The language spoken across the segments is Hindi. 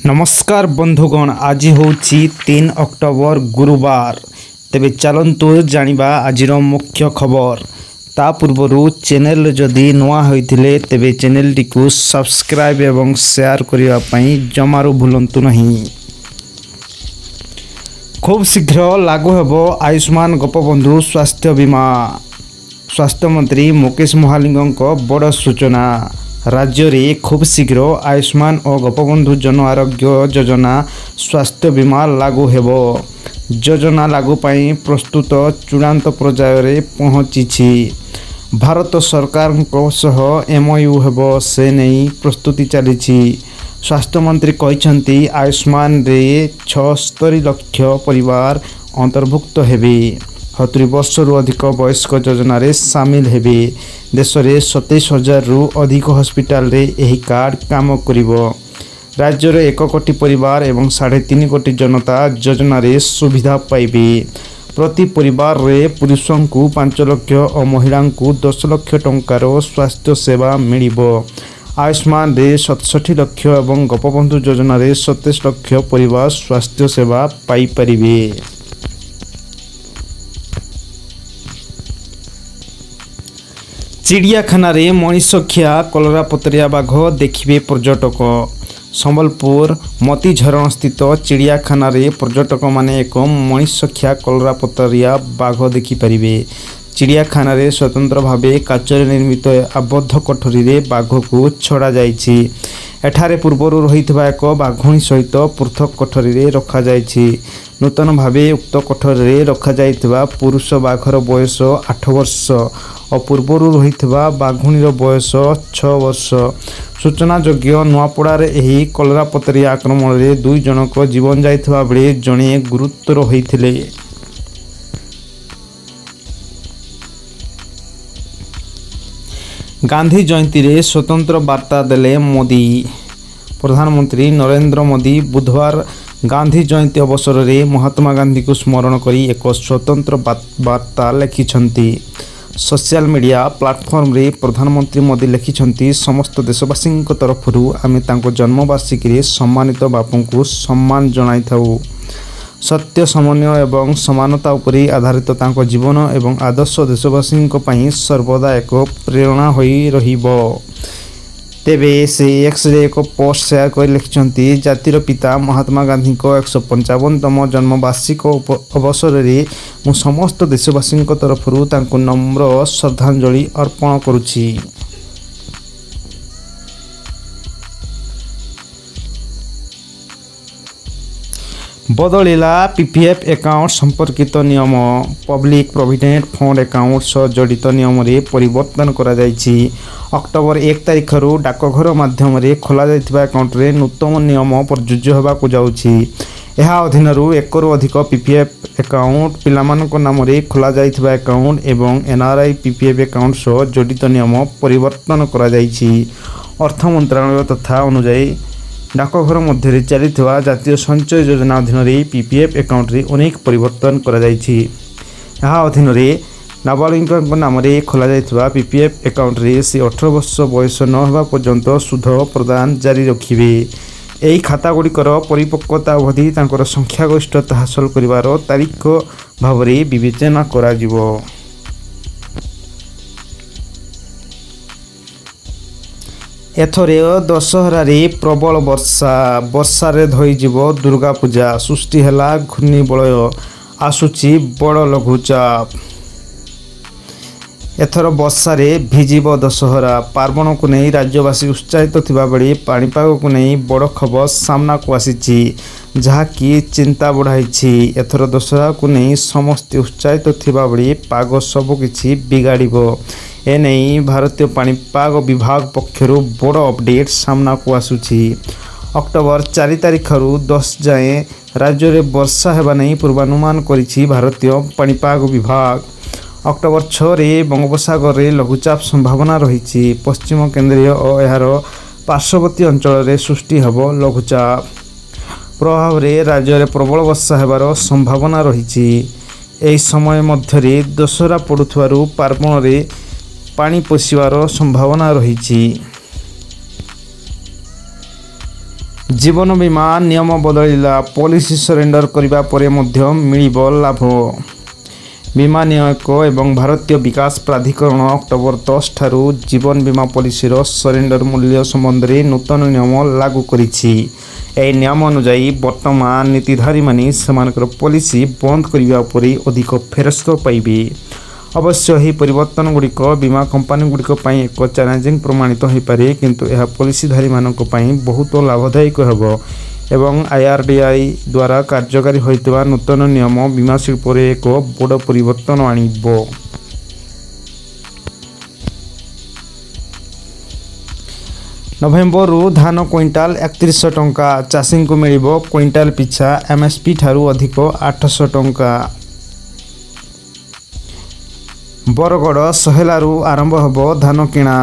नमस्कार बंधुगण आज हूँ 3 अक्टोबर गुरुवार। तेबे चलतु जानिबा आजिर मुख्य खबर। ता पूर्व चैनल जदि नुआ होइथिले तेबे चैनल टिकु सब्सक्राइब एवं शेयर करिवा पई जमारू भूलंतु नहीं। खूब शीघ्र लागू हेबो आयुष्मान गोपबंधु स्वास्थ्य बीमा। स्वास्थ्य मंत्री मुकेश महालिंगक बड़ सूचना। राज्य रे खूब शीघ्र आयुष्मान और गोपबंधु जन आरोग्य योजना स्वास्थ्य बीमा लागू हेबो। योजना लागू पाई प्रस्तुत चूड़ांत पर्याय रे पहुंची। भारत सरकार सह एमओयू हेबो से नहीं प्रस्तुति चली। स्वास्थ्य मंत्री कहते आयुष्मान रे 76 लाख परिवार अंतर्भुक्त हेबे। 70 वर्ष रु अधिक वयस्क योजना रे सामिल हेबे। देश में 27,000 रु अधिक हॉस्पिटल रे एही कार्ड काम करिवो। राज्य रे 1 कोटी परिवार एवं 3.5 कोटी जनता योजना रे सुविधा पाइबे। प्रति परिवार रे पुरुषों को 5 लाख और महिला को 10 लाख टंकार स्वास्थ्य सेवा मिलिबो। आयुष्मान रे 67 लाख एवं गोपबंधु योजना रे 27 लाख परिवार स्वास्थ्य सेवा पाई परिबे। चिड़ियाखाना रे मनीषखिया कलरापतरिया बाघ देखिबे पर्यटक। संबलपुर मतीझरण स्थित चिड़ियाखाना रे पर्यटक माने एक मनीषखिया कलरापतरिया बाघ देखि परिबे। चिड़ियाखाना रे स्वतंत्र भावे काचरे निर्मित आबद्ध कोठरी रे बाघ को छड़ा जाइछि। एठारे पूर्वरु रहितबा एक बाघुणी सहित पृथक कोठरी रे रखा जाइछि। नूतन भावे उक्त कोठरी रे रखा जाइतबा पुरुष बाघर बयस 8 वर्ष और पूर्वरु रहितबा बाघुणीर बयस 6 वर्ष। सूचना योग्य नुआपड़ा रे एही कलरापतरिया आक्रमण रे 2 जनक जीवन जाइतबा बेले जणे गुरुतर होइथिले। गांधी जयंती रे स्वतंत्र वार्ता देले मोदी। प्रधानमंत्री नरेंद्र मोदी बुधवार गांधी जयंती अवसर रे महात्मा गांधी को स्मरण करी एक स्वतंत्र वार्ता लिखिछंती। सोशल मीडिया प्लेटफॉर्म रे प्रधानमंत्री मोदी लिखिछंती समस्त देशवासी तरफरु आमे तांको जन्मवार्षिकी रे सम्मानित बापू को सम्मान जणाई थाउ। सत्य समन्वय एवं समानता उपरि आधारित तांको जीवन एवं आदर्श देशवासी पई सर्वदा एक प्रेरणा होई रहिबो। तेबे से एक्स रे एक पोस्ट शेयर कर लिखिछंती जातिर पिता महात्मा गांधी को 155तम जन्मवार्षिक अवसर रे मु समस्त देशवासी तरफरु तांको नम्र श्रद्धांजलि अर्पण करुछि। बदलिला पीपीएफ अकाउंट संपर्कित नियम। पब्लिक प्रोविडेंट फंड अकाउंट सह जड़ित नियम रे परिवर्तन करा जायछि। अक्टोबर 1 तारिख रु डाकघर माध्यम रे खोला जायथिबा अकाउंट रे नूतन नियम प्रযোज्य होबा को जाउछि। एहा अधीन रु 1 रु अधिक पीपीएफ अकाउंट पिलामानक नाम रे खोला जायथिबा अकाउंट एवं एनआरआई पीपीएफ अकाउंट सह जड़ित नियम परिवर्तन करा जायछि। अर्थ मंत्रालय तथा अनुଯାयी डाकघर मध्य चलता जातीय संचय योजना अधीन रे पीपीएफ अकाउंट रे अनेक परिवर्तन करा जायछि। यह अधीन रे नाबालिग नाम रे खोला जायथिबा पीपीएफ अकाउंट रे से 18 वर्ष बयस न होबा पर्यंत सुध प्रदान जारी रखिबे। एही खाता गुड़िकर परिपक्वता अवधि तांकर संख्यागरिष्ठता हासिल करिवार तारीख भाव रे विवेचना करा जिवो। एथरे दशहरा रे प्रबल वर्षा रे धोईजीव दुर्गा पूजा। सृष्टि हैला घूर्णिबलय आसुची बड़ लघुचाप। एथर वर्षा रे भिजिब दशहरा। पार्वण को नहीं राज्यवासी उत्साहित थिबा बेले पाणीपाग को नहीं बड़ खबर सामना को आसीची जहाँकि चिंता बढ़ाई। एथर दशहरा को नहीं समस्त उत्साहित थिबा बेले पाग सबकिछि बिगाड़िबो। एने भारतीय पाणीपाग विभाग पक्षर बड़ अपडेट सामना को आसुची। अक्टोबर 4 तारिख रु 10 जाए राज्य में वर्षा हेबा नहीं पूर्वानुमान करिछि भारतीय पाणीपाग विभाग। अक्टोबर 6 रे बंगोपसागर रे लघुचाप संभावना रही। पश्चिम केंद्रीय और यार पार्श्ववर्ती अंचल रे सृष्टि हेबो लघुचाप प्रभाव रे राज्य में प्रबल वर्षा हेबार संभावना रही। एही समय मध्य दशहरा पड़ुथवारु पार्वण रे पानी पशिवार संभावना रही। जीवन बीमा नियम बदलिला पॉलिसी सरेंडर करने पर मिलिब लाभ। बीमा नियामक एवं भारतीय विकास प्राधिकरण अक्टोबर 10 ठारू जीवन बीमा पॉलिसी सरेंडर मूल्य संबंध में नूतन नियम लागू करिछि। एही नियम अनुसार वर्तमान नीतिधारी मानी सेमानकर पॉलिसी बंद करने पर अधिक फेरस्त पाइबे। अवश्य यह परिवर्तन गुड़िक बीमा कंपानी गुड़िक एक चैलेंजिंग प्रमाणित हो पारे, किंतु यह पॉलिसीधारी मानक बहुत लाभदायक होबो एवं IRDAI द्वारा कार्यकारी होइतबा नूतन नियम बीमा शिल्प रे एक बड़ परिवर्तन आनिबो। नवेम्बर धान क्विंटाल 3100 टंका, चाषी को मिलिबो क्विंटाल पिछा MSP ठारू अधिक 800 टंका। बरगड़ सहेलारू आरंभ होबो धान किणा।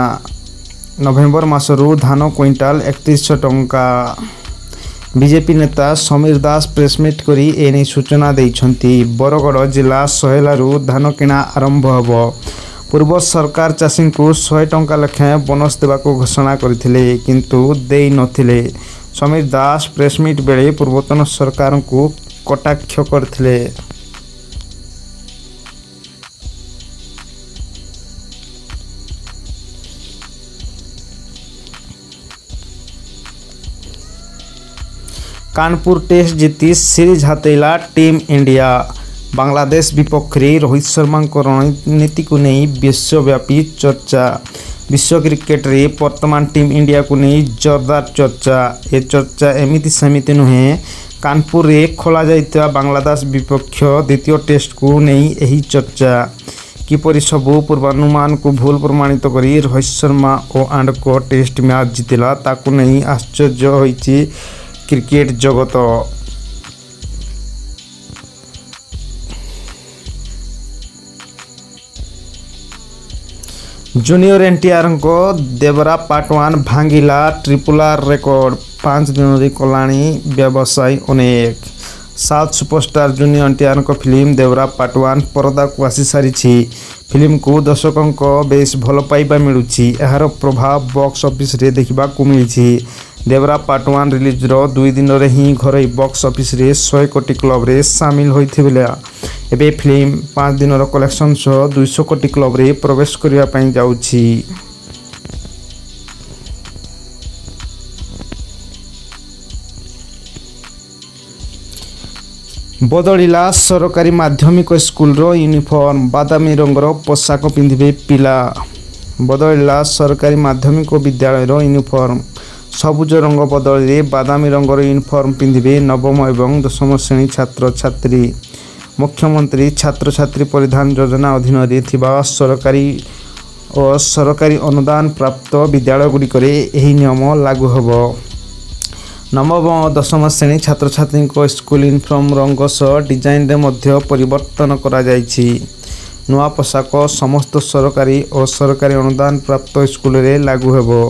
नवेम्बर मासरू धान क्विंटाल 3100 टंका। बीजेपी नेता समीर दास प्रेसमिट करी एने सूचना देइछंती। बरगड़ जिला सहेलारू धान किणा आरंभ होबो। पूर्व सरकार चाषी को 100 टंका लेखाएं बोनस देवाको घोषणा करथिले, किंतु देई नथिले। समीर दास प्रेसमिट बेले पूर्वतन सरकार को कटाक्ष करथिले। कानपुर टेस्ट जीति सीरीज हातेला टीम इंडिया। बांग्लादेश विपक्ष रोहित शर्मा रणनीति को नहीं विश्वव्यापी चर्चा। विश्व क्रिकेट रे वर्तमान टीम इंडिया को नहीं जोरदार चर्चा। ये चर्चा एमिति सेमिति नुहे। कानपुर रे खोला जाइता बांग्लादेश विपक्ष द्वितीय टेस्ट को नहीं यही चर्चा। किपरि सबू पूर्वानुमान को भूल प्रमाणित करी रोहित शर्मा और आंड को टेस्ट मैच जीतिला ताकू नहीं आश्चर्य होइछि क्रिकेट जगत। जूनियर NTR को देवरा पाटवान भांगिला ट्रिपल R रेकर्ड। 5 दिन रे कलाणी व्यवसाय अनेक। साउथ सुपरस्टार जूनियर NTR को फिल्म देवरा पाटवान परदा को आसी सारी। फिल्म को दर्शकों को बेस भल पाइबा मिलुछि। एहार प्रभाव बॉक्स ऑफिस रे देखिबा को मिलिछि। देवरा पार्ट 1 रिलीज रो 2 दिन रे ही घरे बॉक्स ऑफिस रे 100 कोटी क्लब रे शामिल होइथिबेला। एबे फिल्म 5 दिन रो कलेक्शन सह 200 कोटी क्लब रे प्रवेश करिया पई जाउछि। बदलिला सरकारी माध्यमिक स्कूल रो यूनिफॉर्म। बादामी रंगर पोशाक पिंधिबे पिला। बदलिला सरकारी माध्यमिक विद्यालय रो यूनिफॉर्म। सबुज रंग बदल बादामी रंगर यूनिफॉर्म पिंधिबे नवम एवं 10म श्रेणी छात्र छात्री। मुख्यमंत्री छात्र छात्री परिधान योजना अधीन रे थिबा सरकारी और सरकारी अनुदान प्राप्त विद्यालय गुड़िक एही नियम लागू होबो। नवम और 10म श्रेणी छात्र छात्री को स्कूल यूनिफॉर्म रंग सह डिजाइन रे मध्य परिवर्तन करा जायछि। नुआ पोशाक समस्त सरकारी और सरकारी अनुदान प्राप्त स्कूल रे लागू होबो।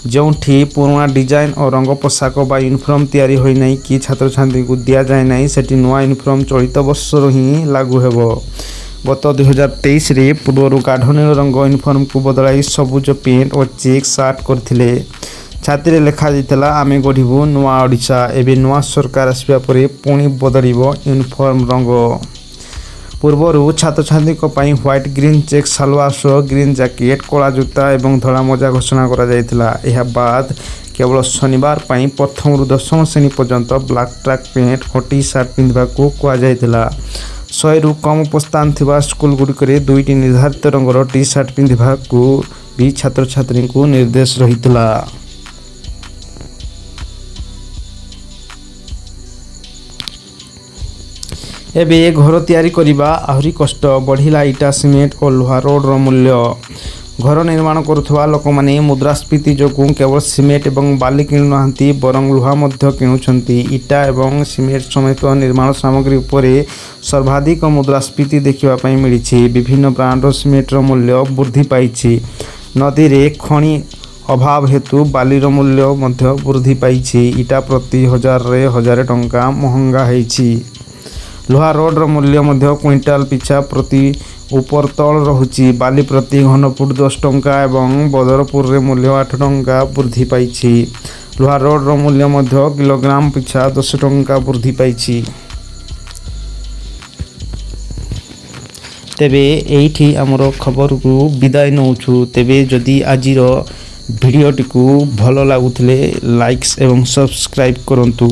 जोठी पुराना डिजाइन और रंग पोशाक बा यूनिफॉर्म तैयारी होई नहीं कि छात्र छात्री को दिया जाए नहीं, सेठी नुआ यूनिफॉर्म चलित वर्षर ही लागू हेबो। गत 2023 रे पूर्व गाढ़ नील रंग यूनिफॉर्म को बदलाई सबुज पेंट और चेक सार्ट करथिले। छात्री लेखा जाइतला आमे गढ़िबु नुआ ओडिशा। एबे नुआ सरकार आसबा परे पुणी बदलिबो यूनिफॉर्म रंग। पूर्व छात्र छात्री व्हाइट ग्रीन चेक सालवार सह ग्रीन जैकेट कला जूता और धड़ा मोजा घोषणा करा जायतिला। यह बाद केवल शनिवार पाई प्रथम रु 10म श्रेणी पर्यंत ब्लैक ट्रैक पैंट और टी शर्ट पिंधा को कह जायतिला। 100 रु कम उपस्थान थिबा स्कूल गुड़िक 2टी निर्धारित रंगर टी शर्ट पिंधा को भी छात्र छात्री को निर्देश रहितला। एबे घर तैयारी करिबा आहुरी कष्ट। बढ़िला इटा सीमेंट और लुहा रोड रो मूल्य। घर निर्माण करुवा लोक माने मुद्रास्फीति जोगु केवल सीमेंट और बाली किणु नाहंती, बरं लुहा मध्य किणुछंती। इटा और सीमेंट समेत निर्माण सामग्री उपरे सर्वाधिक मुद्रास्फीति देखिबा पई मिलिछि। विभिन्न ब्रांड सीमेंट रो मूल्य वृद्धि पाइछि। नदी रे खनि अभाव हेतु बाली रो मूल्य मध्य वृद्धि पाइछि। इटा प्रति 1000 टंका महंगा हेछि। लुहा रोड रो मूल्य मध्य क्विंटाल पिछा प्रति ऊपर तल रहुछि। बाली प्रति घनफुट 10 टंका एवं बदरपुर रे मूल्य 8 टंका वृद्धि पाइछि। ଲୁହା ରଡ଼ର ମୂଲ୍ୟ ମଧ୍ୟ କିଲୋଗ୍ରାମ ପିଛା 10 ଟଙ୍କା ବୃଦ୍ଧି ପାଇଛି। ତେବେ ଏଇଠି ଆମର ଖବରକୁ ବିଦାୟ ନେଉଛୁ। ତେବେ ଯଦି ଆଜିର ଭିଡ଼ିଓଟିକୁ ଭଲ ଲାଗୁଥିଲେ ଲାଇକ୍ସ ଏବଂ ସବସ୍କ୍ରାଇବ୍ କରନ୍ତୁ।